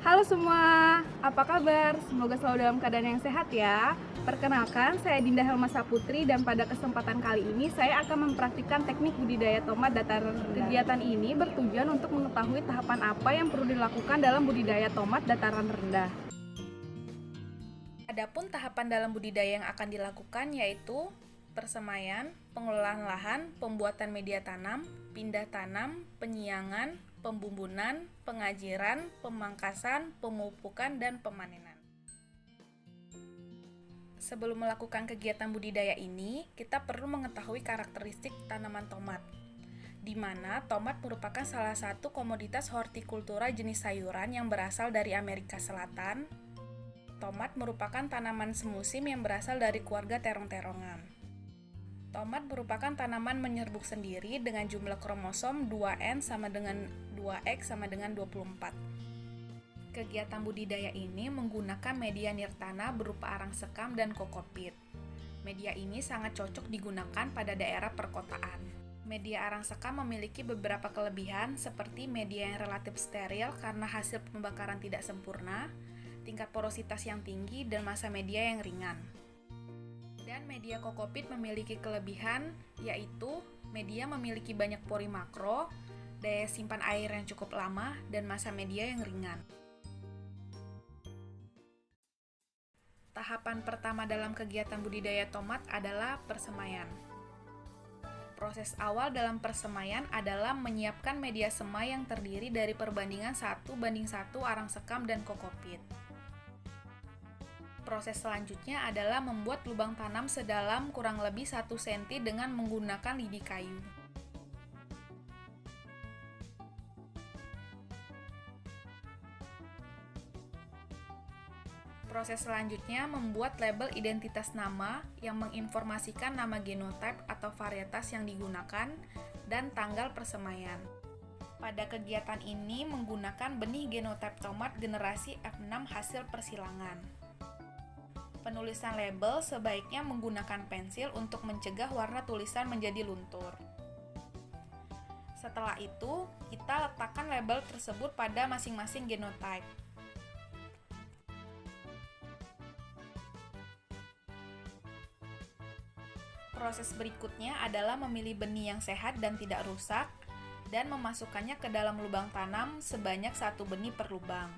Halo semua, apa kabar? Semoga selalu dalam keadaan yang sehat ya. Perkenalkan, saya Dinda Helma Saputri dan pada kesempatan kali ini saya akan mempraktikkan teknik budidaya tomat dataran rendah. Kegiatan ini bertujuan untuk mengetahui tahapan apa yang perlu dilakukan dalam budidaya tomat dataran rendah. Adapun tahapan dalam budidaya yang akan dilakukan yaitu persemaian, pengelolaan lahan, pembuatan media tanam, pindah tanam, penyiangan, pembumbunan, pengajiran, pemangkasan, pemupukan, dan pemanenan. Sebelum melakukan kegiatan budidaya ini, kita perlu mengetahui karakteristik tanaman tomat, di mana tomat merupakan salah satu komoditas hortikultura jenis sayuran yang berasal dari Amerika Selatan. Tomat merupakan tanaman semusim yang berasal dari keluarga terong-terongan. Tomat merupakan tanaman menyerbuk sendiri dengan jumlah kromosom 2N sama dengan 2X sama dengan 24. Kegiatan budidaya ini menggunakan media nirtana berupa arang sekam dan kokopit. Media ini sangat cocok digunakan pada daerah perkotaan. Media arang sekam memiliki beberapa kelebihan seperti media yang relatif steril karena hasil pembakaran tidak sempurna, tingkat porositas yang tinggi, dan massa media yang ringan. Dan media kokopit memiliki kelebihan, yaitu media memiliki banyak pori makro, daya simpan air yang cukup lama, dan massa media yang ringan. Tahapan pertama dalam kegiatan budidaya tomat adalah persemaian. Proses awal dalam persemaian adalah menyiapkan media semai yang terdiri dari perbandingan 1:1 arang sekam dan kokopit. Proses selanjutnya adalah membuat lubang tanam sedalam kurang lebih 1 cm dengan menggunakan lidi kayu. Proses selanjutnya membuat label identitas nama yang menginformasikan nama genotype atau varietas yang digunakan dan tanggal persemaian. Pada kegiatan ini menggunakan benih genotype tomat generasi F6 hasil persilangan. Penulisan label sebaiknya menggunakan pensil untuk mencegah warna tulisan menjadi luntur. Setelah itu, kita letakkan label tersebut pada masing-masing genotype. Proses berikutnya adalah memilih benih yang sehat dan tidak rusak, dan memasukkannya ke dalam lubang tanam sebanyak 1 benih per lubang.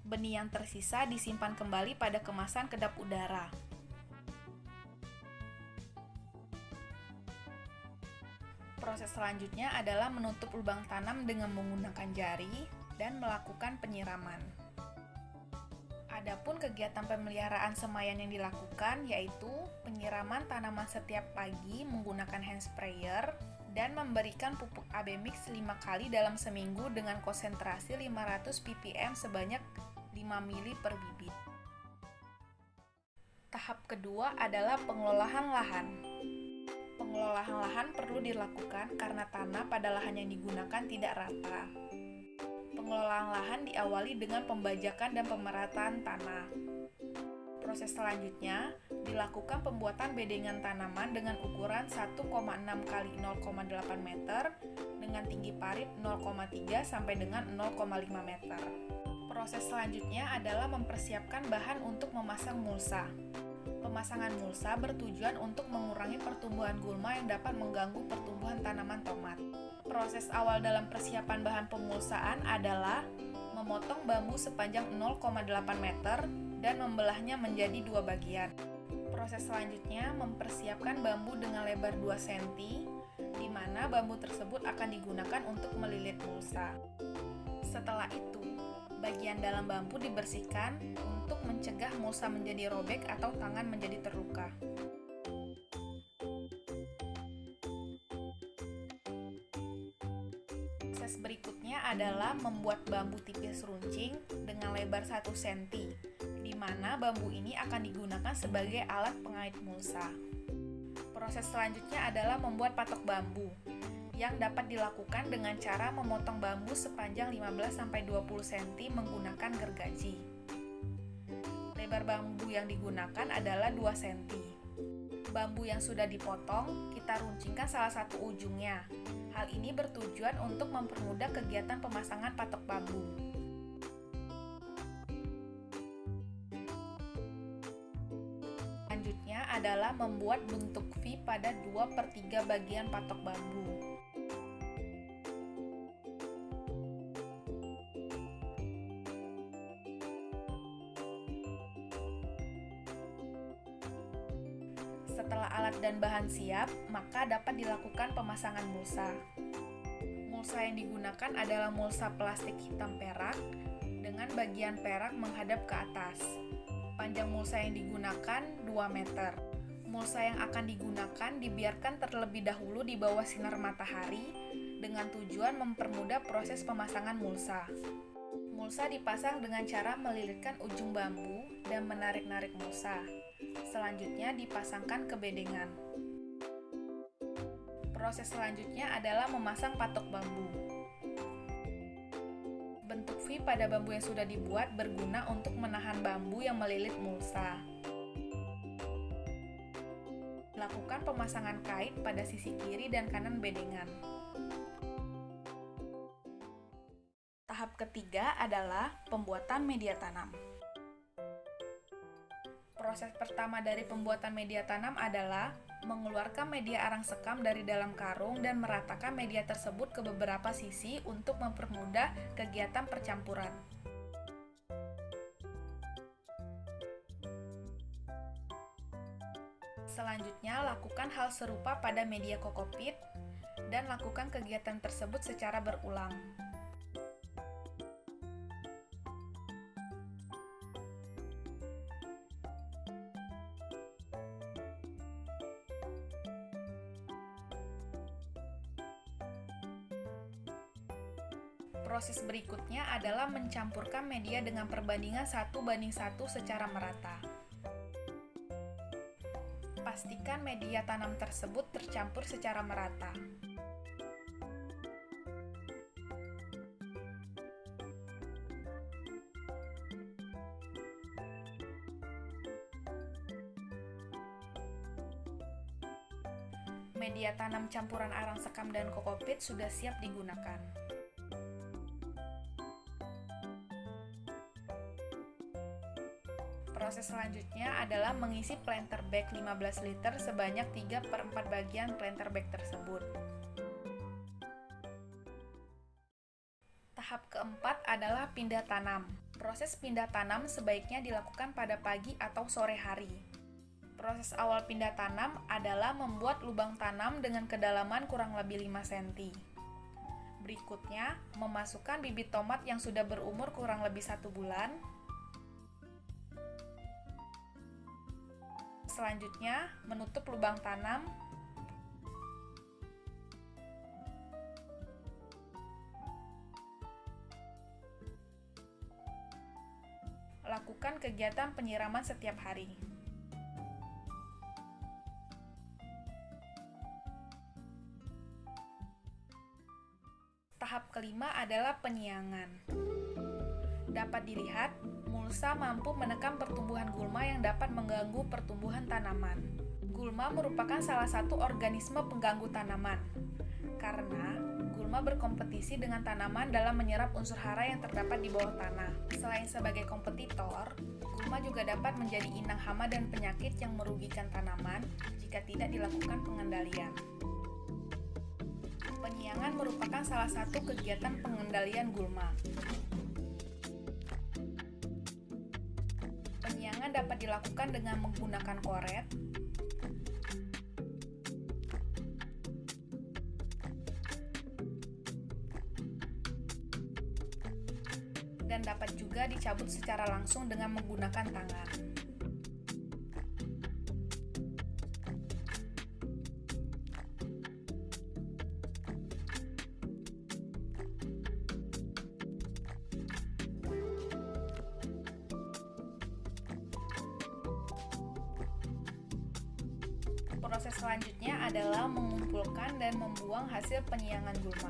Benih yang tersisa disimpan kembali pada kemasan kedap udara. Proses selanjutnya adalah menutup lubang tanam dengan menggunakan jari dan melakukan penyiraman. Adapun kegiatan pemeliharaan semaian yang dilakukan yaitu penyiraman tanaman setiap pagi menggunakan hand sprayer dan memberikan pupuk AB mix 5 kali dalam seminggu dengan konsentrasi 500 ppm sebanyak 5 ml per bibit. Tahap kedua adalah pengelolaan lahan. Pengelolaan lahan perlu dilakukan karena tanah pada lahan yang digunakan tidak rata. Pengelolaan lahan diawali dengan pembajakan dan pemerataan tanah. Proses selanjutnya dilakukan pembuatan bedengan tanaman dengan ukuran 1,6 x 0,8 meter dengan tinggi parit 0,3 sampai dengan 0,5 meter. Proses selanjutnya adalah mempersiapkan bahan untuk memasang mulsa. Pemasangan mulsa bertujuan untuk mengurangi pertumbuhan gulma yang dapat mengganggu pertumbuhan tanaman tomat. Proses awal dalam persiapan bahan pemulsaan adalah memotong bambu sepanjang 0,8 meter dan membelahnya menjadi 2 bagian. Proses selanjutnya mempersiapkan bambu dengan lebar 2 cm, di mana bambu tersebut akan digunakan untuk melilit mulsa. Setelah itu, bagian dalam bambu dibersihkan untuk mencegah mulsa menjadi robek atau tangan menjadi terluka. Proses berikutnya adalah membuat bambu tipis runcing dengan lebar 1 cm, di mana bambu ini akan digunakan sebagai alat pengait mulsa. Proses selanjutnya adalah membuat patok bambu. yang dapat dilakukan dengan cara memotong bambu sepanjang 15-20 cm menggunakan gergaji. Lebar bambu yang digunakan adalah 2 cm. Bambu yang sudah dipotong, kita runcingkan salah satu ujungnya. Hal ini bertujuan untuk mempermudah kegiatan pemasangan patok bambu. Selanjutnya adalah membuat bentuk V pada 2/3 bagian patok bambu. Setelah alat dan bahan siap, maka dapat dilakukan pemasangan mulsa. Mulsa yang digunakan adalah mulsa plastik hitam perak dengan bagian perak menghadap ke atas. Panjang mulsa yang digunakan 2 meter. Mulsa yang akan digunakan dibiarkan terlebih dahulu di bawah sinar matahari dengan tujuan mempermudah proses pemasangan mulsa. Mulsa dipasang dengan cara melilitkan ujung bambu dan menarik-narik mulsa. Selanjutnya dipasangkan ke bedengan. Proses selanjutnya adalah memasang patok bambu. Bentuk V pada bambu yang sudah dibuat berguna untuk menahan bambu yang melilit mulsa. Lakukan pemasangan kait pada sisi kiri dan kanan bedengan. Tahap ketiga adalah pembuatan media tanam. Proses pertama dari pembuatan media tanam adalah mengeluarkan media arang sekam dari dalam karung dan meratakan media tersebut ke beberapa sisi untuk mempermudah kegiatan percampuran. Selanjutnya, lakukan hal serupa pada media kokopit dan lakukan kegiatan tersebut secara berulang. Proses berikutnya adalah mencampurkan media dengan perbandingan 1:1 secara merata. Pastikan media tanam tersebut tercampur secara merata. Media tanam campuran arang sekam dan kokopit sudah siap digunakan. Proses selanjutnya adalah mengisi planter bag 15 liter sebanyak 3/4 bagian planter bag tersebut. Tahap keempat adalah pindah tanam. Proses pindah tanam sebaiknya dilakukan pada pagi atau sore hari. Proses awal pindah tanam adalah membuat lubang tanam dengan kedalaman kurang lebih 5 cm. Berikutnya, memasukkan bibit tomat yang sudah berumur kurang lebih 1 bulan. Selanjutnya, menutup lubang tanam. Lakukan kegiatan penyiraman setiap hari. Tahap kelima adalah penyiangan. Dapat dilihat, mulsa mampu menekan pertumbuhan gulma yang dapat mengganggu pertumbuhan tanaman. Gulma merupakan salah satu organisme pengganggu tanaman, karena gulma berkompetisi dengan tanaman dalam menyerap unsur hara yang terdapat di bawah tanah. Selain sebagai kompetitor, gulma juga dapat menjadi inang hama dan penyakit yang merugikan tanaman jika tidak dilakukan pengendalian. Penyiangan merupakan salah satu kegiatan pengendalian gulma. Penyiangan dapat dilakukan dengan menggunakan koret, dan dapat juga dicabut secara langsung dengan menggunakan tangan. Proses selanjutnya adalah mengumpulkan dan membuang hasil penyiangan gulma.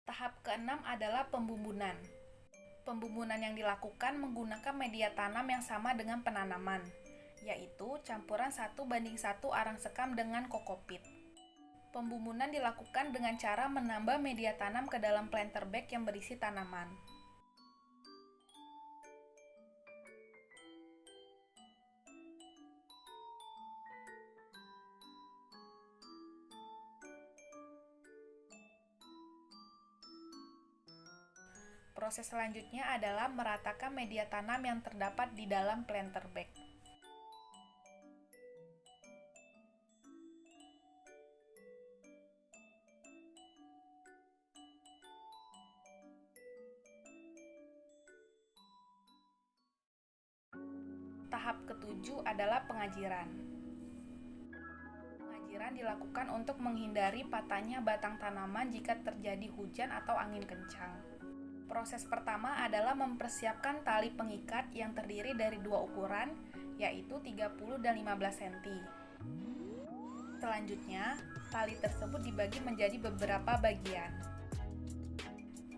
Tahap keenam adalah pembumbunan. Pembumbunan yang dilakukan menggunakan media tanam yang sama dengan penanaman, yaitu campuran 1:1 arang sekam dengan kokopit. Pembumbunan dilakukan dengan cara menambah media tanam ke dalam planter bag yang berisi tanaman. Proses selanjutnya adalah meratakan media tanam yang terdapat di dalam planter bag. Tahap ketujuh adalah pengajiran. Pengajiran dilakukan untuk menghindari patahnya batang tanaman jika terjadi hujan atau angin kencang. Proses pertama adalah mempersiapkan tali pengikat yang terdiri dari dua ukuran, yaitu 30 dan 15 cm. Selanjutnya, tali tersebut dibagi menjadi beberapa bagian.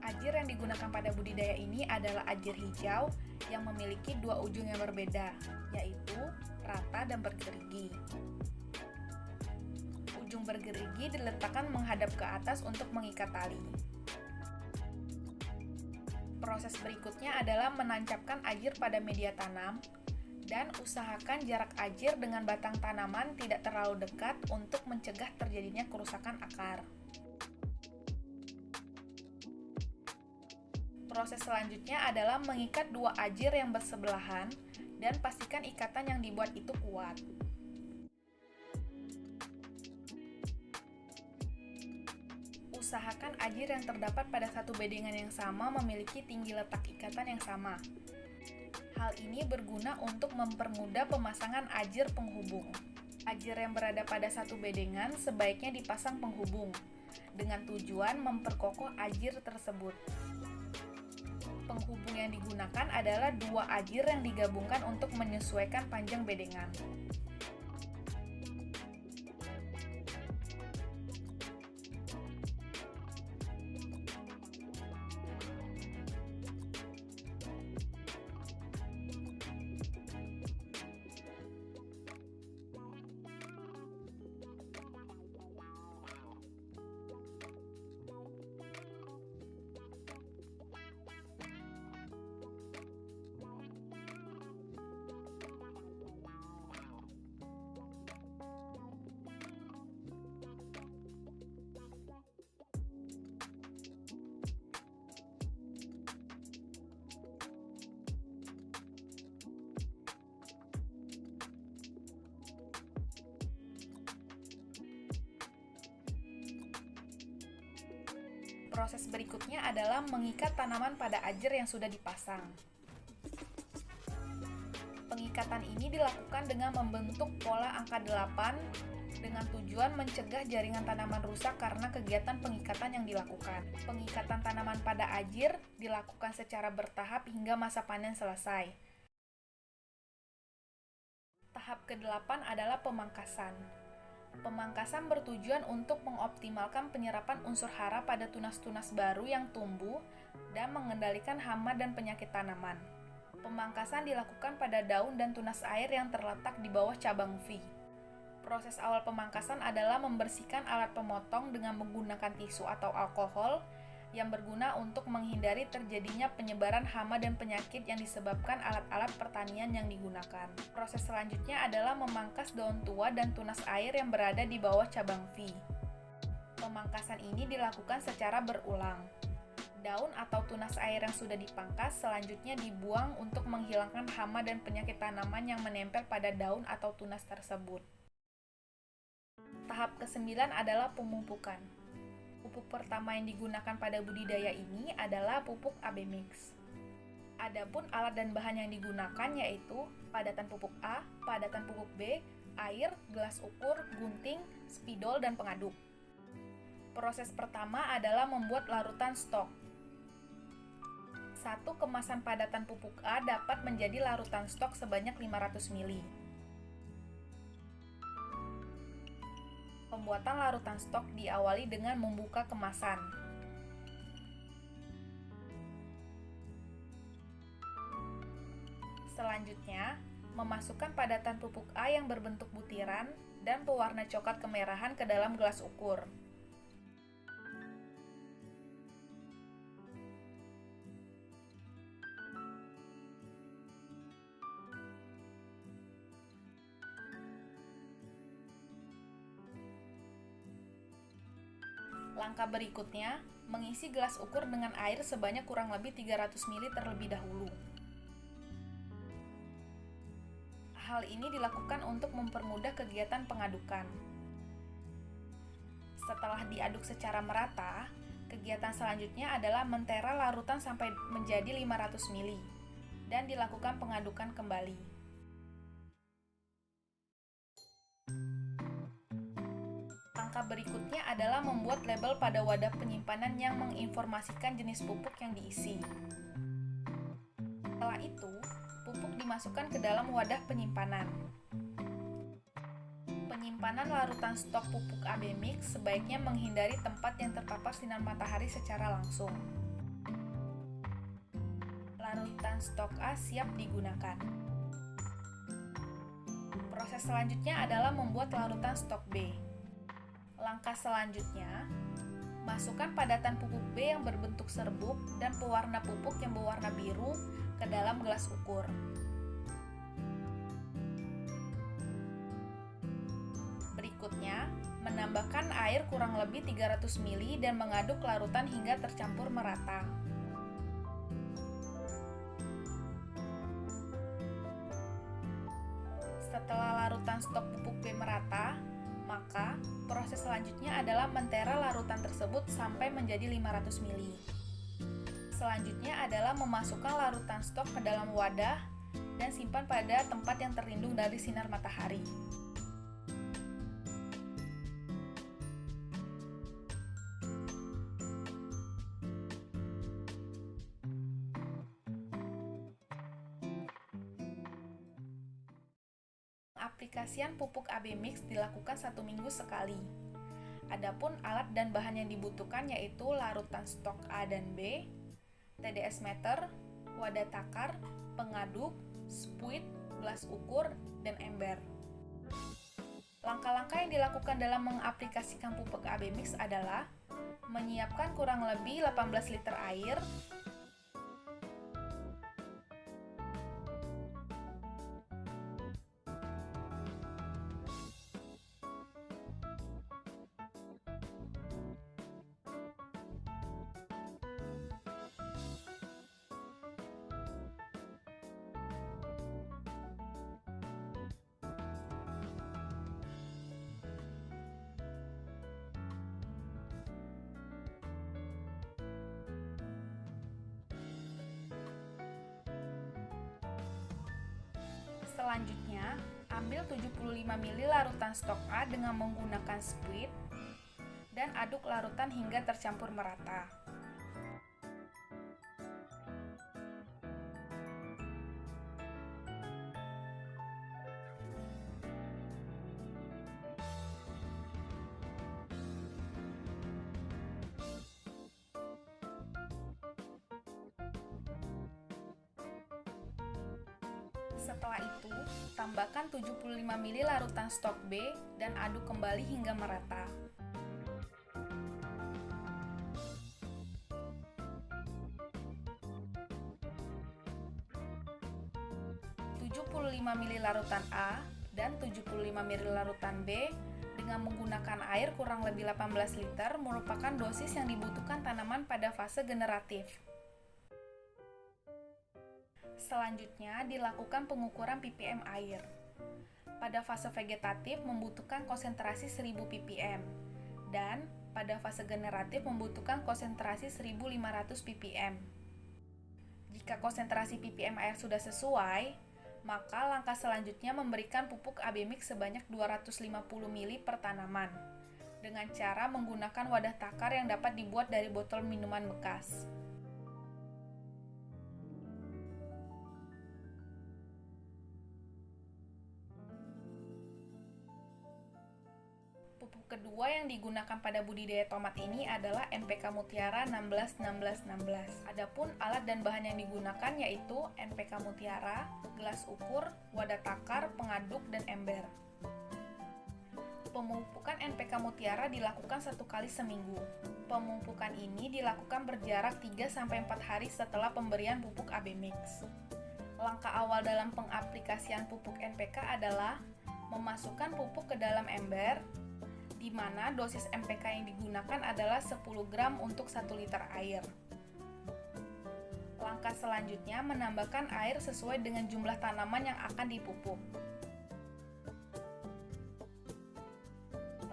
Ajir yang digunakan pada budidaya ini adalah ajir hijau yang memiliki dua ujung yang berbeda, yaitu rata dan bergerigi. Ujung bergerigi diletakkan menghadap ke atas untuk mengikat tali. Proses berikutnya adalah menancapkan ajir pada media tanam dan usahakan jarak ajir dengan batang tanaman tidak terlalu dekat untuk mencegah terjadinya kerusakan akar. Proses selanjutnya adalah mengikat dua ajir yang bersebelahan dan pastikan ikatan yang dibuat itu kuat. Usahakan ajir yang terdapat pada satu bedengan yang sama memiliki tinggi letak ikatan yang sama. Hal ini berguna untuk mempermudah pemasangan ajir penghubung. Ajir yang berada pada satu bedengan sebaiknya dipasang penghubung, dengan tujuan memperkokoh ajir tersebut. Penghubung yang digunakan adalah dua ajir yang digabungkan untuk menyesuaikan panjang bedengan. Proses berikutnya adalah mengikat tanaman pada ajir yang sudah dipasang. Pengikatan ini dilakukan dengan membentuk pola angka 8 dengan tujuan mencegah jaringan tanaman rusak karena kegiatan pengikatan yang dilakukan. Pengikatan tanaman pada ajir dilakukan secara bertahap hingga masa panen selesai. Tahap ke-8 adalah pemangkasan. Pemangkasan bertujuan untuk mengoptimalkan penyerapan unsur hara pada tunas-tunas baru yang tumbuh dan mengendalikan hama dan penyakit tanaman. Pemangkasan dilakukan pada daun dan tunas air yang terletak di bawah cabang V. Proses awal pemangkasan adalah membersihkan alat pemotong dengan menggunakan tisu atau alkohol yang berguna untuk menghindari terjadinya penyebaran hama dan penyakit yang disebabkan alat-alat pertanian yang digunakan. Proses selanjutnya adalah memangkas daun tua dan tunas air yang berada di bawah cabang V. Pemangkasan ini dilakukan secara berulang. Daun atau tunas air yang sudah dipangkas selanjutnya dibuang untuk menghilangkan hama dan penyakit tanaman yang menempel pada daun atau tunas tersebut. Tahap ke-9 adalah pemupukan. Pupuk pertama yang digunakan pada budidaya ini adalah pupuk AB Mix. Adapun alat dan bahan yang digunakan yaitu padatan pupuk A, padatan pupuk B, air, gelas ukur, gunting, spidol, dan pengaduk. Proses pertama adalah membuat larutan stok. Satu kemasan padatan pupuk A dapat menjadi larutan stok sebanyak 500 ml. Pembuatan larutan stok diawali dengan membuka kemasan. Selanjutnya, memasukkan padatan pupuk A yang berbentuk butiran dan pewarna coklat kemerahan ke dalam gelas ukur. Langkah berikutnya, mengisi gelas ukur dengan air sebanyak kurang lebih 300 ml terlebih dahulu. Hal ini dilakukan untuk mempermudah kegiatan pengadukan. Setelah diaduk secara merata, kegiatan selanjutnya adalah mentera larutan sampai menjadi 500 ml dan dilakukan pengadukan kembali. Langkah berikutnya adalah membuat label pada wadah penyimpanan yang menginformasikan jenis pupuk yang diisi. Setelah itu, pupuk dimasukkan ke dalam wadah penyimpanan. Penyimpanan larutan stok pupuk AB mix sebaiknya menghindari tempat yang terpapar sinar matahari secara langsung. Larutan stok A siap digunakan. Proses selanjutnya adalah membuat larutan stok B. Langkah selanjutnya, masukkan padatan pupuk B yang berbentuk serbuk dan pewarna pupuk yang berwarna biru ke dalam gelas ukur. Berikutnya, menambahkan air kurang lebih 300 ml dan mengaduk larutan hingga tercampur merata. Setelah larutan stok pupuk B merata, maka proses selanjutnya adalah mentera larutan tersebut sampai menjadi 500 ml. Selanjutnya adalah memasukkan larutan stok ke dalam wadah dan simpan pada tempat yang terlindung dari sinar matahari. Aplikasian pupuk AB mix dilakukan 1 minggu sekali. Adapun alat dan bahan yang dibutuhkan yaitu larutan stok A dan B, TDS meter, wadah takar, pengaduk, spuit, gelas ukur, dan ember. Langkah-langkah yang dilakukan dalam mengaplikasikan pupuk AB mix adalah menyiapkan kurang lebih 18 liter air, Selanjutnya, ambil 75 ml larutan stok A dengan menggunakan spuit dan aduk larutan hingga tercampur merata. Setelah itu, tambahkan 75 ml larutan stok B dan aduk kembali hingga merata. ml larutan A dan 75 ml larutan B dengan menggunakan air kurang lebih 18 liter merupakan dosis yang dibutuhkan tanaman pada fase generatif. Selanjutnya, dilakukan pengukuran ppm air. Pada fase vegetatif membutuhkan konsentrasi 1000 ppm dan pada fase generatif membutuhkan konsentrasi 1500 ppm. Jika konsentrasi ppm air sudah sesuai, maka langkah selanjutnya memberikan pupuk AB mix sebanyak 250 ml per tanaman dengan cara menggunakan wadah takar yang dapat dibuat dari botol minuman bekas. Pupuk kedua yang digunakan pada budidaya tomat ini adalah NPK Mutiara 16-16-16. Adapun alat dan bahan yang digunakan yaitu NPK Mutiara, gelas ukur, wadah takar, pengaduk, dan ember. Pemupukan NPK Mutiara dilakukan 1 kali seminggu. Pemupukan ini dilakukan berjarak 3-4 hari setelah pemberian pupuk AB Mix. Langkah awal dalam pengaplikasian pupuk NPK adalah memasukkan pupuk ke dalam ember, di mana dosis NPK yang digunakan adalah 10 gram untuk 1 liter air. Langkah selanjutnya menambahkan air sesuai dengan jumlah tanaman yang akan dipupuk.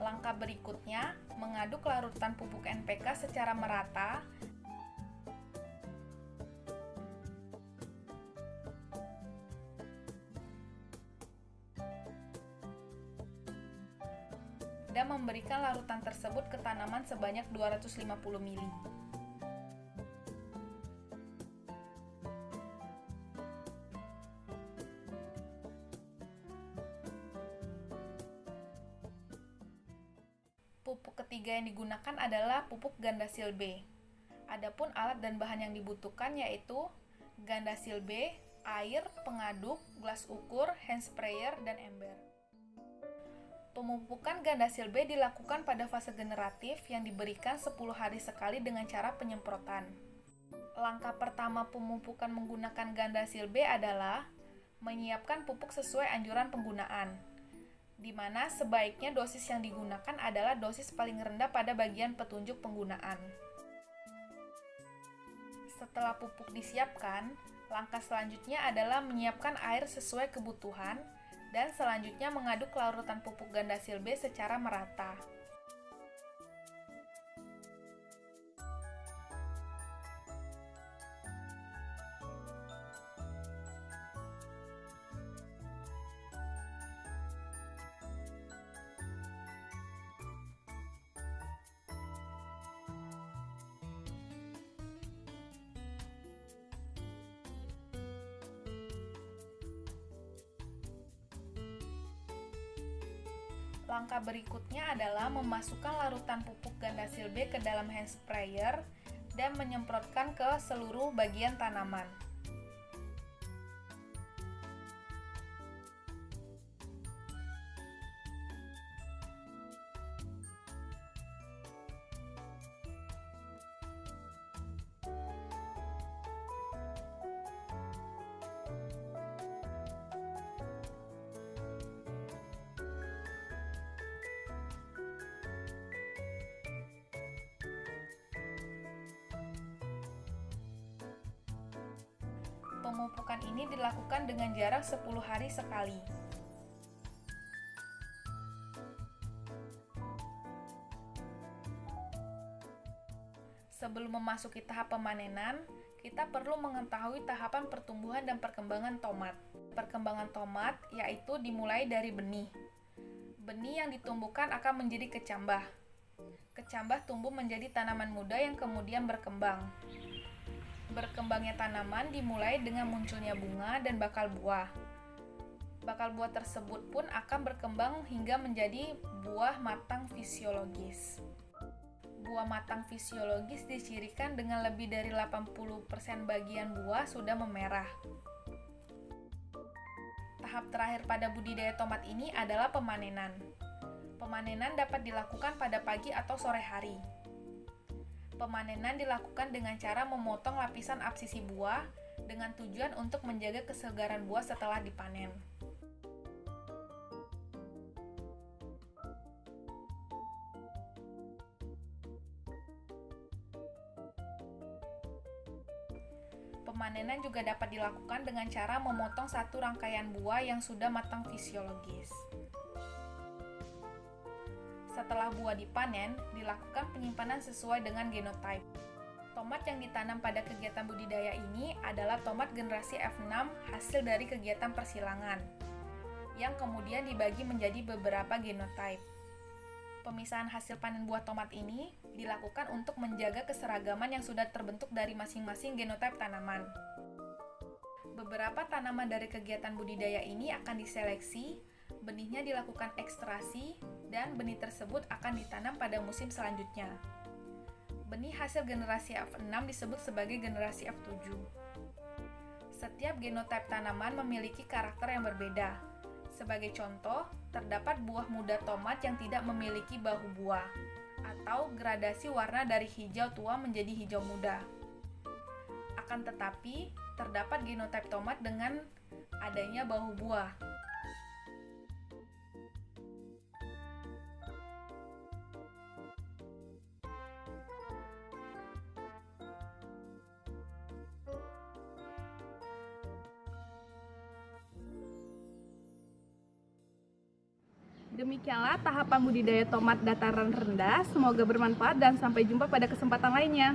Langkah berikutnya, mengaduk larutan pupuk NPK secara merata dan memberikan larutan tersebut ke tanaman sebanyak 250 ml. Pupuk ketiga yang digunakan adalah pupuk Gandasil B. Adapun alat dan bahan yang dibutuhkan yaitu Gandasil B, air, pengaduk, gelas ukur, hand sprayer, dan ember. Pemupukan Gandasil B dilakukan pada fase generatif yang diberikan 10 hari sekali dengan cara penyemprotan. Langkah pertama pemupukan menggunakan Gandasil B adalah menyiapkan pupuk sesuai anjuran penggunaan, di mana sebaiknya dosis yang digunakan adalah dosis paling rendah pada bagian petunjuk penggunaan. Setelah pupuk disiapkan, langkah selanjutnya adalah menyiapkan air sesuai kebutuhan dan selanjutnya mengaduk larutan pupuk Gandasil B secara merata. Langkah berikutnya adalah memasukkan larutan pupuk Gandasil B ke dalam hand sprayer dan menyemprotkan ke seluruh bagian tanaman. Pemupukan ini dilakukan dengan jarak 10 hari sekali. Sebelum memasuki tahap pemanenan, kita perlu mengetahui tahapan pertumbuhan dan perkembangan tomat. Perkembangan tomat yaitu dimulai dari benih. Benih yang ditumbuhkan akan menjadi kecambah. Kecambah tumbuh menjadi tanaman muda yang kemudian berkembang. Berkembangnya tanaman dimulai dengan munculnya bunga dan bakal buah. Bakal buah tersebut pun akan berkembang hingga menjadi buah matang fisiologis. Buah matang fisiologis dicirikan dengan lebih dari 80% bagian buah sudah memerah. Tahap terakhir pada budidaya tomat ini adalah pemanenan. Pemanenan dapat dilakukan pada pagi atau sore hari. Pemanenan dilakukan dengan cara memotong lapisan absisi buah dengan tujuan untuk menjaga kesegaran buah setelah dipanen. Pemanenan juga dapat dilakukan dengan cara memotong satu rangkaian buah yang sudah matang fisiologis. Setelah buah dipanen, dilakukan penyimpanan sesuai dengan genotype. Tomat yang ditanam pada kegiatan budidaya ini adalah tomat generasi F6 hasil dari kegiatan persilangan, yang kemudian dibagi menjadi beberapa genotype. Pemisahan hasil panen buah tomat ini dilakukan untuk menjaga keseragaman yang sudah terbentuk dari masing-masing genotype tanaman. Beberapa tanaman dari kegiatan budidaya ini akan diseleksi, benihnya dilakukan ekstrasi, dan benih tersebut akan ditanam pada musim selanjutnya. Benih hasil generasi F6 disebut sebagai generasi F7. Setiap genotipe tanaman memiliki karakter yang berbeda. Sebagai contoh, terdapat buah muda tomat yang tidak memiliki bahu buah, atau gradasi warna dari hijau tua menjadi hijau muda. Akan tetapi, terdapat genotipe tomat dengan adanya bahu buah. Demikianlah tahapan budidaya tomat dataran rendah. Semoga bermanfaat dan sampai jumpa pada kesempatan lainnya.